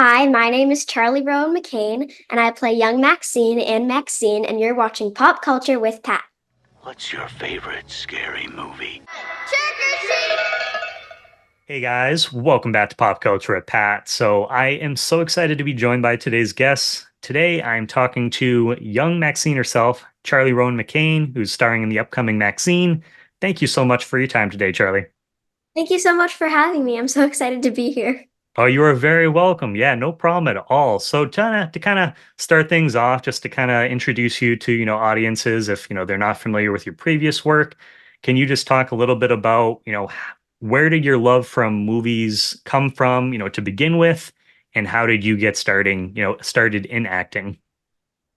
Hi, my name is Charley Rowan McCain, and I play young Maxine in MaXXXine, and you're watching Pop Culture with Pat. What's your favorite scary movie? Hey guys, welcome back to Pop Culture at Pat. So I am so excited to be joined by today's guests. Today I'm talking to young Maxine herself, Charley Rowan McCain, who's starring in the upcoming MaXXXine. Thank you so much for your time today, Charley. Thank you so much for having me. I'm so excited to be here. Oh, you are very welcome. Yeah, no problem at all. So to kind of start things off, just to kind of introduce you to, audiences if, they're not familiar with your previous work, can you just talk a little bit about, where did your love from movies come from, to begin with, and how did you get started in acting?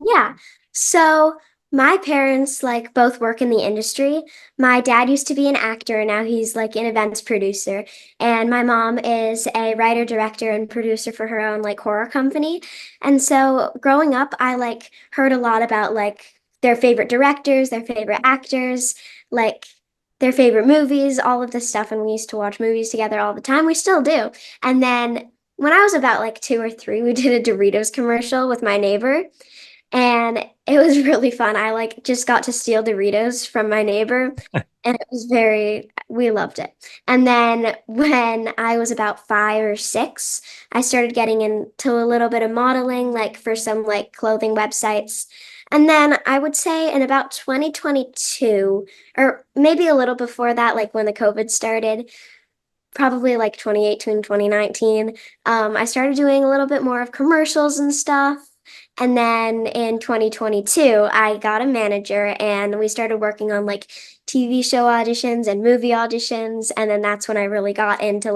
Yeah. So my parents both work in the industry. My dad used to be an actor, and now he's an events producer. And my mom is a writer, director, and producer for her own horror company. And so growing up, I heard a lot about their favorite directors, their favorite actors, like their favorite movies, all of this stuff. And we used to watch movies together all the time. We still do. And then when I was about two or three, we did a Doritos commercial with my neighbor. And it was really fun. I just got to steal Doritos from my neighbor, and it was we loved it. And then when I was about 5 or 6, I started getting into a little bit of modeling, for some clothing websites. And then I would say in about 2022, or maybe a little before that, when the COVID started, probably 2018, 2019, I started doing a little bit more of commercials and stuff. And then in 2022, I got a manager and we started working on TV show auditions and movie auditions. And then that's when I really got into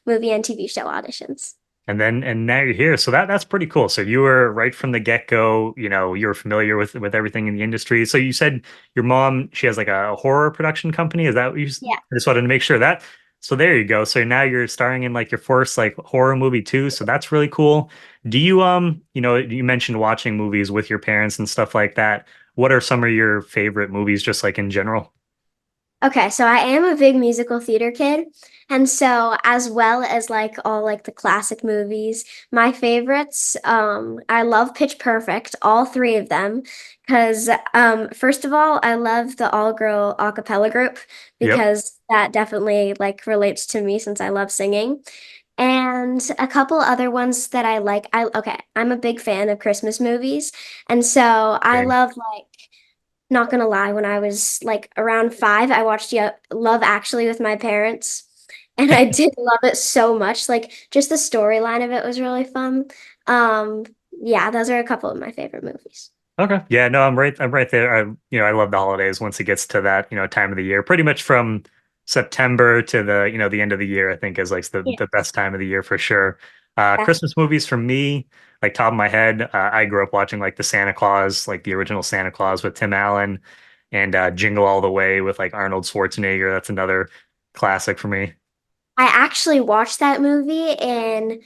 movie and TV show auditions. And now you're here. So that's pretty cool. So you were right from the get-go, you were familiar with everything in the industry. So you said your mom, she has a horror production company. Is that what Yeah. I just wanted to make sure that. So there you go. So now you're starring in your first horror movie too. So that's really cool. Do you you mentioned watching movies with your parents and stuff like that. What are some of your favorite movies just in general? Okay, so I am a big musical theater kid. And so as well as all the classic movies, my favorites, I love Pitch Perfect, all three of them. Because first of all, I love the all-girl a cappella group Yep. because that definitely relates to me since I love singing. And a couple other ones that I like. I'm a big fan of Christmas movies. And so I Same. love not gonna lie, when I was around 5, I watched Love Actually with my parents, and I did love it so much. Just the storyline of it was really fun. Um, yeah, those are a couple of my favorite movies. Okay. Yeah, no, I'm right there. I love the holidays once it gets to that, time of the year. Pretty much from September to the end of the year, I think is Yeah. the best time of the year for sure. That's Christmas movies for me, top of my head, I grew up watching the Santa Claus, the original Santa Claus with Tim Allen and Jingle All the Way with Arnold Schwarzenegger. That's another classic for me. I actually watched that movie in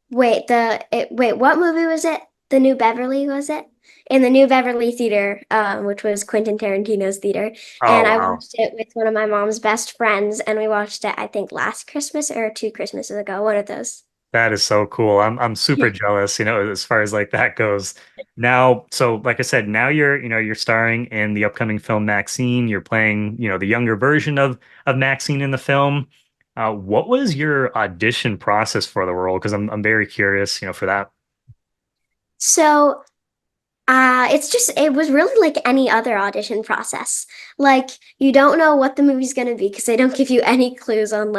wait, what movie was it? The New Beverly, was it? In the New Beverly Theater, which was Quentin Tarantino's theater. Oh, And I wow. watched it with one of my mom's best friends, and we watched it, I think, last Christmas or 2 Christmases ago, one of those. That is so cool. I'm super Yeah. jealous, as far as that goes. Now, so like I said, now you're starring in the upcoming film Maxine. You're playing, the younger version of Maxine in the film. What was your audition process for the role? Because I'm very curious, for that. So it was really like any other audition process. You don't know what the movie's gonna be because they don't give you any clues on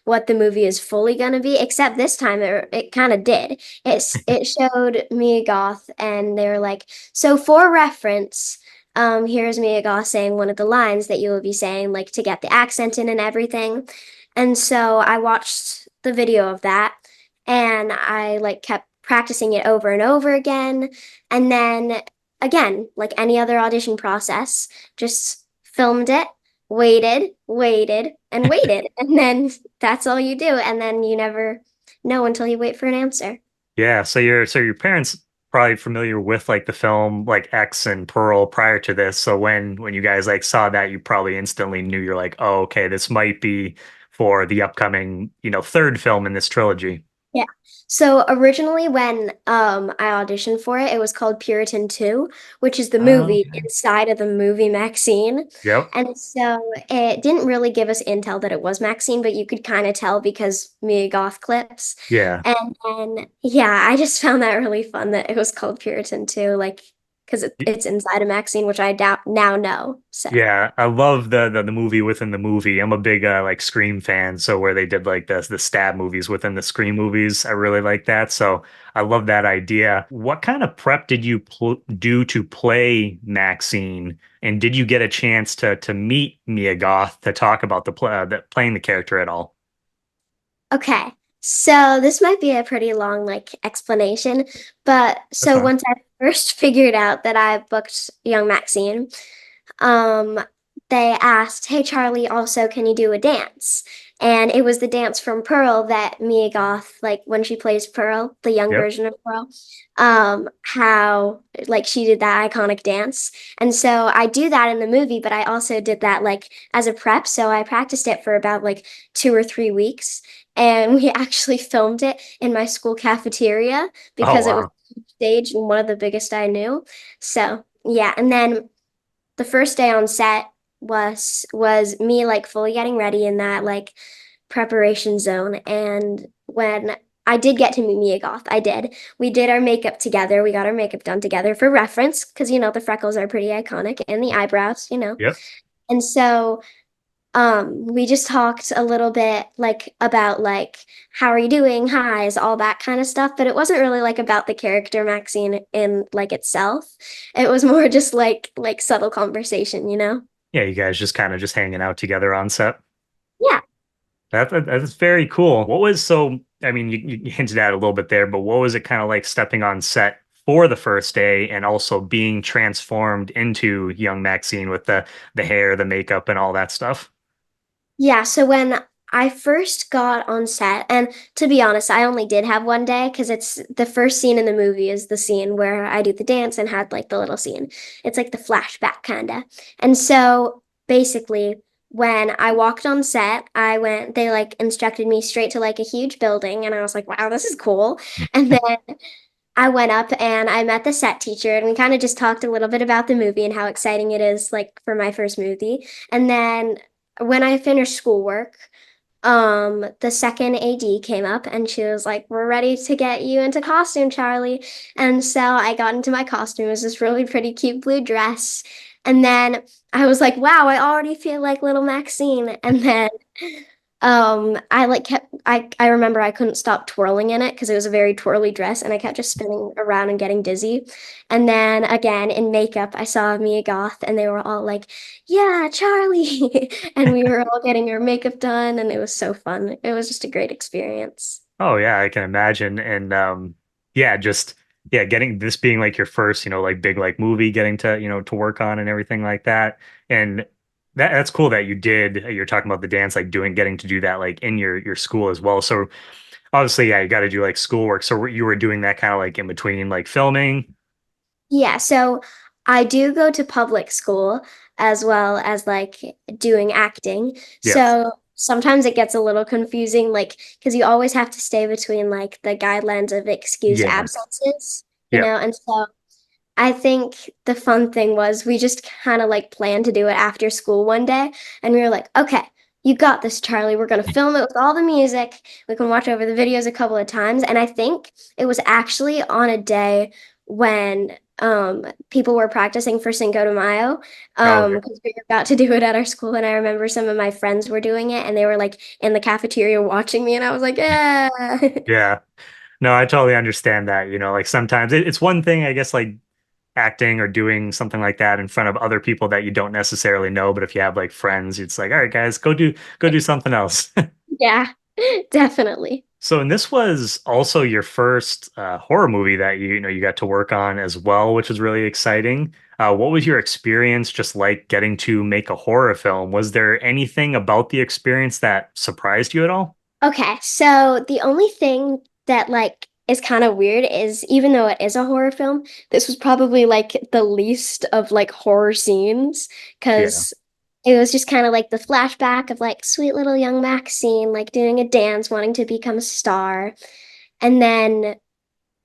what the movie is fully gonna be, except this time it kind of did. It showed Mia Goth and they were like, so for reference, here's Mia Goth saying one of the lines that you will be saying, to get the accent in and everything. And so I watched the video of that and I kept practicing it over and over again. And then again, like any other audition process, just filmed it, waited, and waited. And then that's all you do. And then you never know until you wait for an answer. Yeah, so your parents probably familiar with the film X and Pearl prior to this. So when you guys saw that, you probably instantly knew you're oh, okay, this might be for the upcoming, third film in this trilogy. Yeah. So originally when I auditioned for it, it was called Puritan 2, which is the Oh, movie okay. inside of the movie Maxine. Yep. And so it didn't really give us intel that it was Maxine, but you could kind of tell because Mia Goth clips. Yeah. And then yeah, I just found that really fun that it was called Puritan 2, like because it's inside of Maxine, which I doubt now know. So Yeah, I love the movie within the movie. I'm a big like Scream fan, so where they did like the stab movies within the Scream movies, I really like that. So I love that idea. What kind of prep did you do to play Maxine, and did you get a chance to meet Mia Goth to talk about playing the character at all? okay. So this might be a pretty long like explanation, but That's so fine. once I first figured out that I booked young Maxine, um, they asked, "Hey Charlie, also can you do a dance?" And it was the dance from Pearl that Mia Goth, like when she plays Pearl, the young Yep. version of Pearl, how like she did that iconic dance. And so I do that in the movie, but I also did that like as a prep. So I practiced it for about like 2 or 3 weeks. And we actually filmed it in my school cafeteria Oh because it was wow. stage and one of the biggest I knew. So yeah, and then the first day on set was me like fully getting ready in that like preparation zone. And when I did get to meet Mia Goth, I did. We did our makeup together. We got our makeup done together for reference because the freckles are pretty iconic and the eyebrows. Yep. And so we just talked a little bit like about like how are you doing, hi's, all that kind of stuff, but it wasn't really like about the character Maxine in like itself. It was more just like subtle conversation. Yeah, you guys just kind of just hanging out together on set. Yeah. That's very cool. What was so, I mean, you hinted at it a little bit there, but what was it kind of like stepping on set for the first day and also being transformed into young Maxine with the hair, the makeup, and all that stuff? Yeah, so when I first got on set, and to be honest, I only did have one day because it's the first scene in the movie is the scene where I do the dance and had like the little scene. It's like the flashback kinda. And so basically, when I walked on set, they like instructed me straight to like a huge building, and I was like, wow, this is cool. And then I went up and I met the set teacher, and we kind of just talked a little bit about the movie and how exciting it is, like for my first movie. And then when I finished schoolwork, the second AD came up and she was like, "We're ready to get you into costume, Charlie." And so I got into my costume. It was this really pretty cute blue dress. And then I was like, "Wow, I already feel like little Maxine." And then I like kept I remember I couldn't stop twirling in it because it was a very twirly dress and I kept just spinning around and getting dizzy. And then again in makeup I saw Mia Goth and they were all like, "Yeah, Charlie." And we were all getting our makeup done and it was so fun. It was just a great experience. Oh yeah, I can imagine. And yeah, just yeah, getting this being like your first, like big like movie getting to, to work on and everything like that. And that's cool that you did. You're talking about the dance, like getting to do that like in your school as well. So obviously, yeah, you got to do like schoolwork. So you were doing that kind of like in between like filming. Yeah, so I do go to public school as well as like doing acting. Yeah. So sometimes it gets a little confusing, like, because you always have to stay between like the guidelines of excused Yeah. absences, Yeah. and so I think the fun thing was we just kind of like planned to do it after school one day, and we were like, okay, you got this, Charlie. We're gonna film it with all the music. We can watch over the videos a couple of times. And I think it was actually on a day when people were practicing for Cinco de Mayo Okay. because we were about to do it at our school. And I remember some of my friends were doing it, and they were like in the cafeteria watching me, and I was like, yeah. Yeah. No, I totally understand that. Like sometimes it's one thing, I guess, like acting or doing something like that in front of other people that you don't necessarily know. But if you have like friends, it's like, all right, guys, go do something else. Yeah, definitely. So, and this was also your first horror movie that you got to work on as well, which is really exciting. What was your experience just like getting to make a horror film? Was there anything about the experience that surprised you at all? Okay, so the only thing that like is kind of weird is even though it is a horror film, this was probably like the least of like horror scenes Yeah. because it was just kind of like the flashback of like sweet little young Maxine like doing a dance, wanting to become a star. And then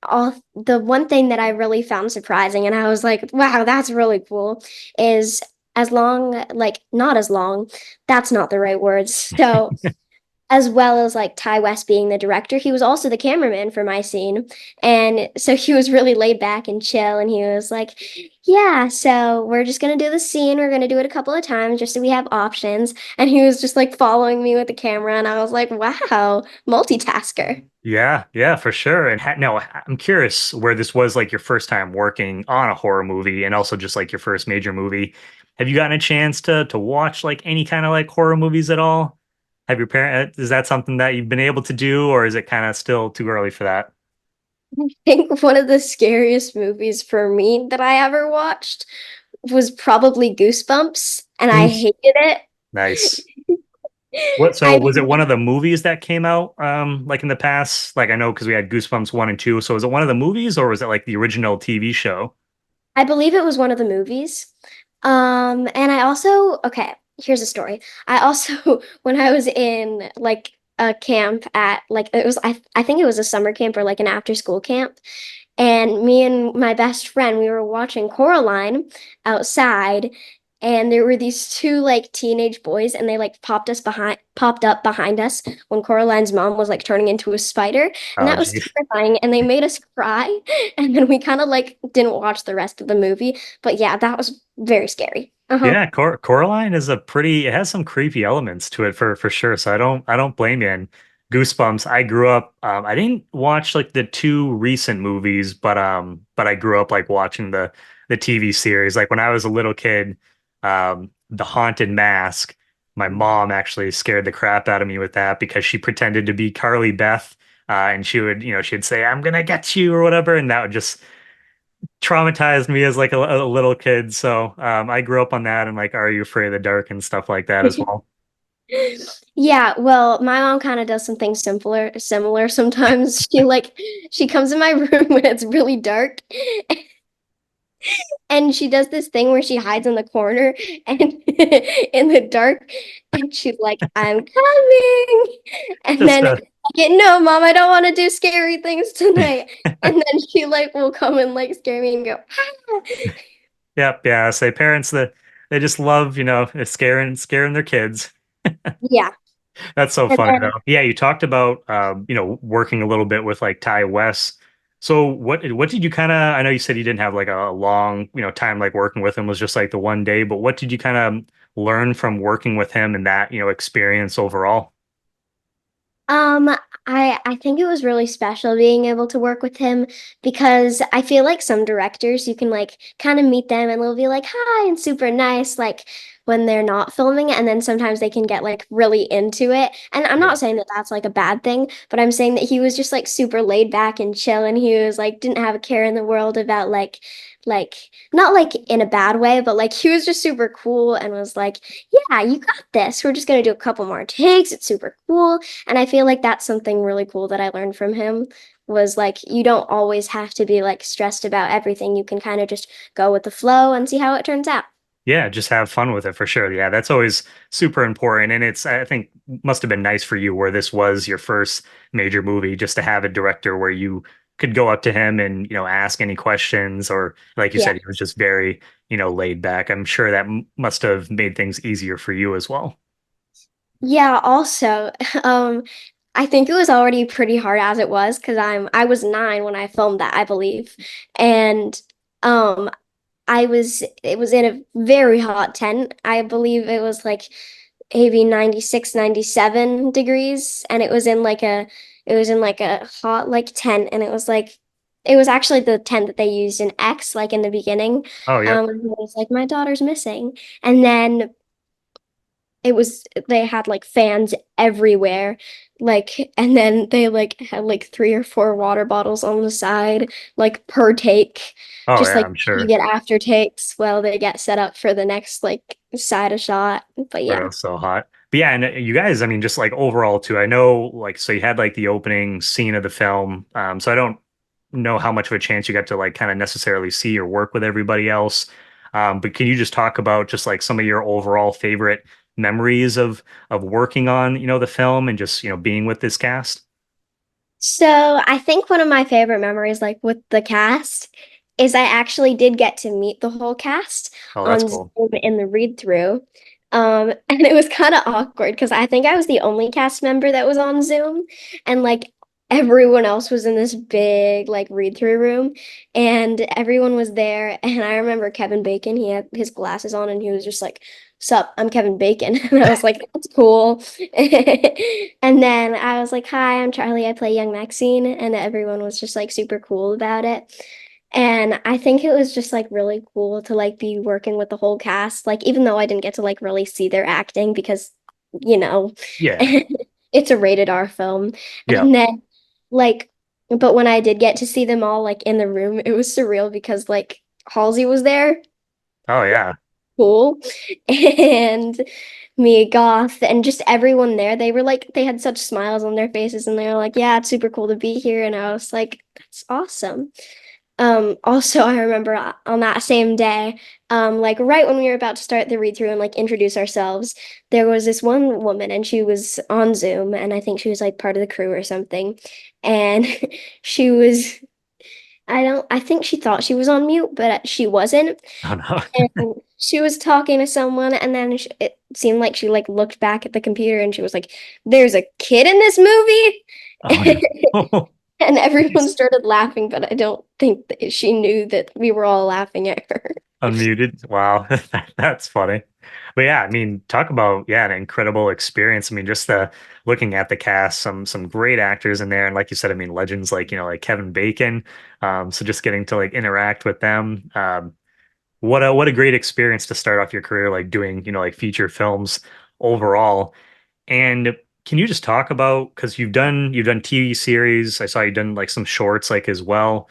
all the one thing that I really found surprising, and I was like, wow, that's really cool, is as long, like, not as long, that's not the right words. So, as well as like Ty West being the director, he was also the cameraman for my scene. And so he was really laid back and chill. And he was like, yeah, so we're just going to do the scene. We're going to do it a couple of times just so we have options. And he was just like following me with the camera. And I was like, wow, multitasker. Yeah, yeah, for sure. And no, I'm curious where this was like your first time working on a horror movie and also just like your first major movie. Have you gotten a chance to watch like any kind of like horror movies at all? Have your parent, is that something that you've been able to do, or is it kind of still too early for that? I think one of the scariest movies for me that I ever watched was probably Goosebumps, and I Goose. hated it. Nice. What, so I was it one of the movies that came out like in the past? Like I know because we had Goosebumps 1 and 2. So was it one of the movies or was it like the original TV show? I believe it was one of the movies. And I also, okay, here's a story. I also, when I was in like a camp at like it was I think it was a summer camp or like an after school camp, and me and my best friend, we were watching Coraline outside, and there were these two like teenage boys, and they like popped up behind us when Coraline's mom was like turning into a spider, and Oh, that was geez. terrifying. And they made us cry, and then we kind of like didn't watch the rest of the movie. But yeah, that was very scary. Uh-huh. Yeah, Coraline is a pretty, it has some creepy elements to it for sure. So I don't blame you. And Goosebumps, I grew up I didn't watch like the two recent movies, but I grew up like watching the TV series. Like when I was a little kid, The Haunted Mask, my mom actually scared the crap out of me with that because she pretended to be Carly Beth. And she would, she'd say, "I'm gonna get you" or whatever, and that would just traumatized me as like a little kid. So I grew up on that and like Are You Afraid of the Dark and stuff like that as well. Yeah, well, my mom kind of does something similar sometimes. She comes in my room when it's really dark, and she does this thing where she hides in the corner and in the dark, and she's like, "I'm coming." And Just then I get, "No, mom, I don't want to do scary things tonight." And then she like will come and like scare me and go, "Ah." yep, yeah. Say parents that they just love, scaring their kids. Yeah. That's so And funny though. then Yeah, you talked about working a little bit with like Ty West. So what did you kind of I know you said you didn't have like a long, time like working with him was just like the one day, but what did you kind of learn from working with him and that, experience overall? Um, I think it was really special being able to work with him because I feel like some directors you can like kind of meet them and they'll be like hi and super nice like when they're not filming it, and then sometimes they can get like really into it. And I'm Yeah. not saying that that's like a bad thing, but I'm saying that he was just like super laid back and chill, and he was like didn't have a care in the world about like not like in a bad way, but like he was just super cool and was like, yeah, you got this. We're just gonna do a couple more takes. It's super cool. And I feel like that's something really cool that I learned from him was like you don't always have to be like stressed about everything. You can kind of just go with the flow and see how it turns out. Yeah, just have fun with it for sure. Yeah, that's always super important. And I think, must have been nice for you where this was your first major movie, just to have a director where you could go up to him and, ask any questions, or like you Yeah. said, he was just very, laid back. I'm sure that must have made things easier for you as well. Yeah, also, um, I think it was already pretty hard as it was because I was 9 when I filmed that, I believe. And um it was in a very hot tent. I believe it was like maybe 96, 97 degrees, and it was in like a hot like tent, and it was actually the tent that they used in X like in the beginning. Oh, yep. It was like my daughter's missing. And then it was they had like fans everywhere, like, and then they like had like 3 or 4 water bottles on the side like per take, Oh, just yeah, like I'm you sure. get after takes while they get set up for the next like side of shot. But Where it yeah. was so hot. But yeah, and you guys, I mean, just like overall too, I know like so you had like the opening scene of the film. So I don't know how much of a chance you got to like kind of necessarily see or work with everybody else. But can you just talk about just like some of your overall favorite memories of working on, the film and just, being with this cast? So I think one of my favorite memories, like with the cast, is I actually did get to meet the whole cast Oh, that's on cool. Zoom in the read through. And it was kind of awkward because I think I was the only cast member that was on Zoom, and like everyone else was in this big like read through room, and everyone was there. And I remember Kevin Bacon, he had his glasses on, and he was just like, "Sup, I'm Kevin Bacon." And I was like, "That's cool." And then I was like, "Hi, I'm Charlie. I play young Maxine." And everyone was just like super cool about it. And I think it was just like really cool to like be working with the whole cast. Like even though I didn't get to like really see their acting because, you know, Yeah. it's a rated R film. Yeah. And then like but when I did get to see them all like in the room, it was surreal because like Halsey was there, Oh yeah. cool. And Mia Goth and just everyone there, they were like they had such smiles on their faces and they were like, "Yeah, it's super cool to be here." And I was like, "That's awesome." Also, I remember on that same day, like right when we were about to start the read through and like introduce ourselves, there was this one woman and she was on Zoom and I think she was like part of the crew or something. And she was, I think she thought she was on mute, but she wasn't. Oh no. And she was talking to someone and then it seemed like she like looked back at the computer and she was like, "There's a kid in this Oh movie?" no. And everyone Jeez. started laughing, but I don't think that she knew that we were all laughing at her. Unmuted. Wow. That's funny. But yeah, I mean, talk about yeah, an incredible experience. I mean, just the looking at the cast, some great actors in there. And like you said, I mean, legends like, like Kevin Bacon. So just getting to like interact with them. What a great experience to start off your career, like doing, like feature films overall. And can you just talk about because you've done TV series. I saw you've done like some shorts like as well.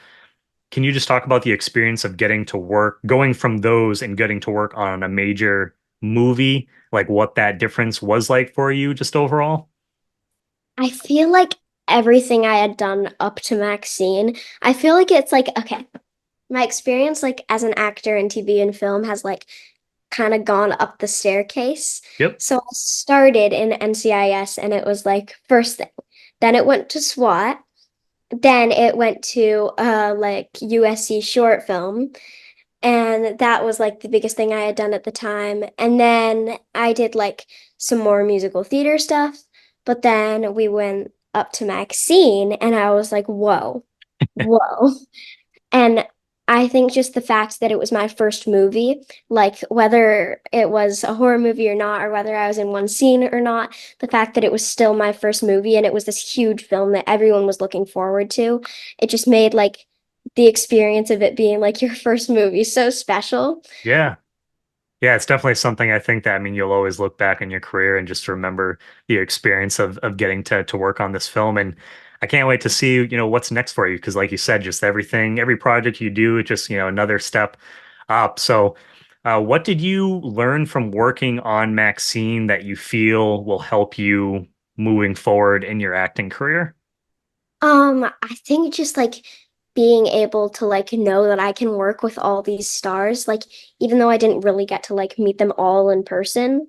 Can you just talk about the experience of getting to work, going from those and getting to work on a major movie, like what that difference was like for you just overall? I feel like everything I had done up to Maxine, I feel like it's like, okay, my experience like as an actor in TV and film has like kind of gone up the staircase. Yep. So I started in NCIS and it was like first thing. Then it went to SWAT. Then it went to like USC short film. And that was like the biggest thing I had done at the time. And then I did like some more musical theater stuff. But then we went up to Maxine and I was like, whoa, whoa. And I think just the fact that it was my first movie, like whether it was a horror movie or not, or whether I was in one scene or not, the fact that it was still my first movie and it was this huge film that everyone was looking forward to, it just made like the experience of it being like your first movie so special. Yeah. Yeah, it's definitely something I think that I mean you'll always look back in your career and just remember the experience of getting to work on this film. And I can't wait to see, what's next for you because like you said, just everything, every project you do, it's just, another step up. So what did you learn from working on Maxine that you feel will help you moving forward in your acting career? I think just like being able to like know that I can work with all these stars, like even though I didn't really get to like meet them all in person,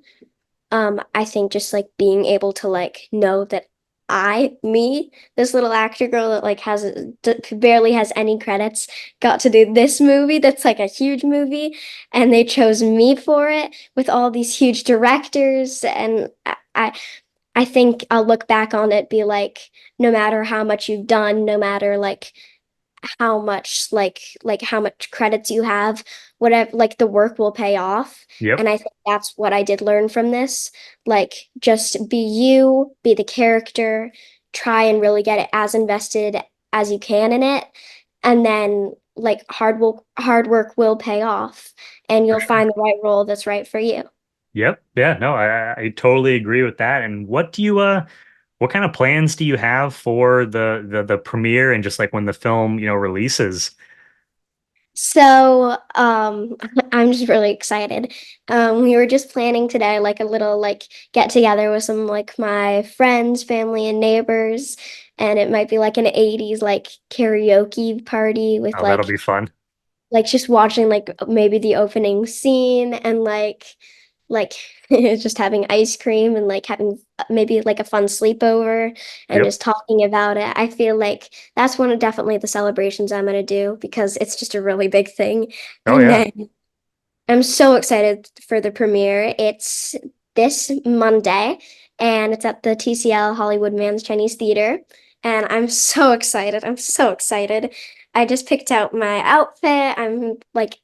I think just like being able to like know that me, this little actor girl that like has barely has any credits, got to do this movie that's like a huge movie, and they chose me for it with all these huge directors, and I think I'll look back on it, be like, no matter how much you've done, no matter like how much how much credits you have, whatever, like the work will pay off. Yep. And I think that's what I did learn from this. Like just be you, be the character, try and really get it as invested as you can in it. And then like hard work will pay off and For you'll sure. find the right role that's right for you. Yep. Yeah, no, I totally agree with that. And what kind of plans do you have for the premiere and just like when the film, releases? So, I'm just really excited. We were just planning today, like a little like get together with some like my friends, family, and neighbors, and it might be like an 80s like karaoke party with Oh, that'll be fun. like just watching like maybe the opening scene and like like just having ice cream and like having maybe like a fun sleepover and Yep. just talking about it. I feel like that's one of definitely the celebrations I'm gonna do because it's just a really big thing. Oh And yeah. then I'm so excited for the premiere. It's this Monday and it's at the TCL Hollywood Man's Chinese Theater. And I'm so excited. I'm so excited. I just picked out my outfit. I'm like,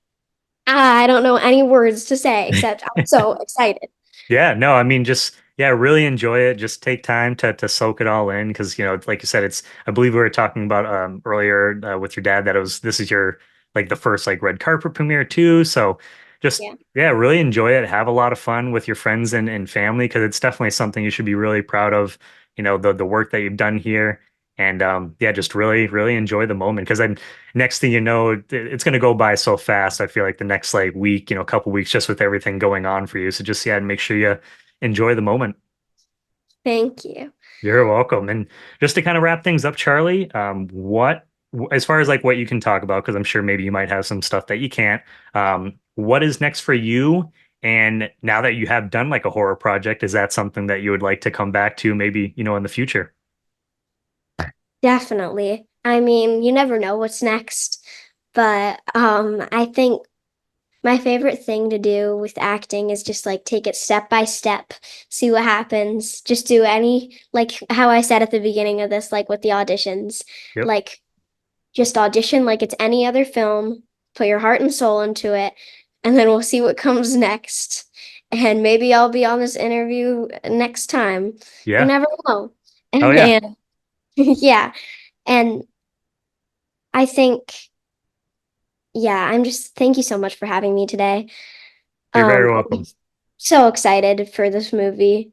I don't know any words to say except I'm so excited. Yeah, no, I mean, just yeah, really enjoy it. Just take time to soak it all in because like you said, it's. I believe we were talking about earlier with your dad that it was this is your like the first like red carpet premiere too. So just Yeah. yeah, really enjoy it. Have a lot of fun with your friends and family because it's definitely something you should be really proud of. The work that you've done here. And yeah, just really enjoy the moment because then next thing you know, it's going to go by so fast. I feel like the next like week, couple weeks just with everything going on for you. So just yeah, make sure you enjoy the moment. Thank you. You're welcome. And just to kind of wrap things up, Charlie, as far as like what you can talk about, because I'm sure maybe you might have some stuff that you can't. What is next for you? And now that you have done like a horror project, is that something that you would like to come back to maybe, in the future? Definitely. I mean, you never know what's next, but I think my favorite thing to do with acting is just like take it step by step, see what happens. Just do any, like how I said at the beginning of this, like with the auditions, Yep. like just audition like it's any other film, put your heart and soul into it, and then we'll see what comes next. And maybe I'll be on this interview next time. You Yeah. never know. Oh And yeah. then, yeah. And I think, yeah, I'm just, thank you so much for having me today. You're very I'm welcome. just so excited for this movie.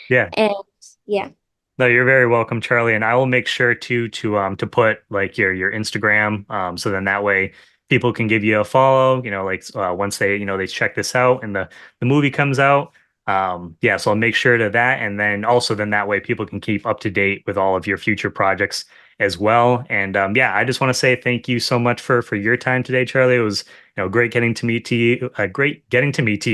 Yeah. And yeah, No, you're very welcome, Charlie, and I will make sure to put like your Instagram, so then that way people can give you a follow, like once they check this out and the movie comes out. Yeah, so I'll make sure to that, and then also then that way people can keep up to date with all of your future projects as well. And yeah, I just want to say thank you so much for your time today, Charlie. It was great getting to meet to you, great getting to meet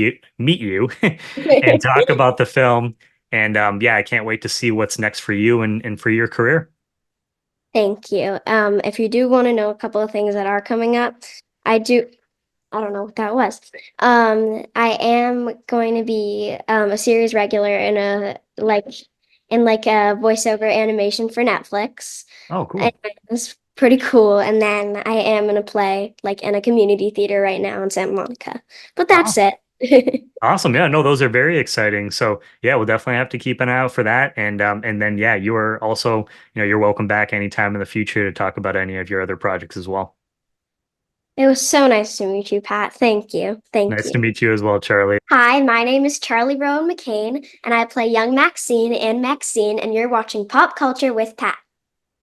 you, and talk about the film. And yeah, I can't wait to see what's next for you and for your career. thank you. If you do want to know a couple of things that are coming up, I do. I don't know what that was. I am going to be a series regular in like a voiceover animation for Netflix. Oh, And cool. it's pretty cool. And then I am in a play like in a community theater right now in Santa Monica. But that's Awesome. it. Awesome. Yeah, no, those are very exciting. So yeah, we'll definitely have to keep an eye out for that. And then yeah, you are also, you're welcome back anytime in the future to talk about any of your other projects as well. It was so nice to meet you, Pat. Thank you. Thank Nice to you. meet you as well, Charlie. Hi, my name is Charley Rowan McCain, and I play young Maxine in MaXXXine, and you're watching Pop Culture with Pat.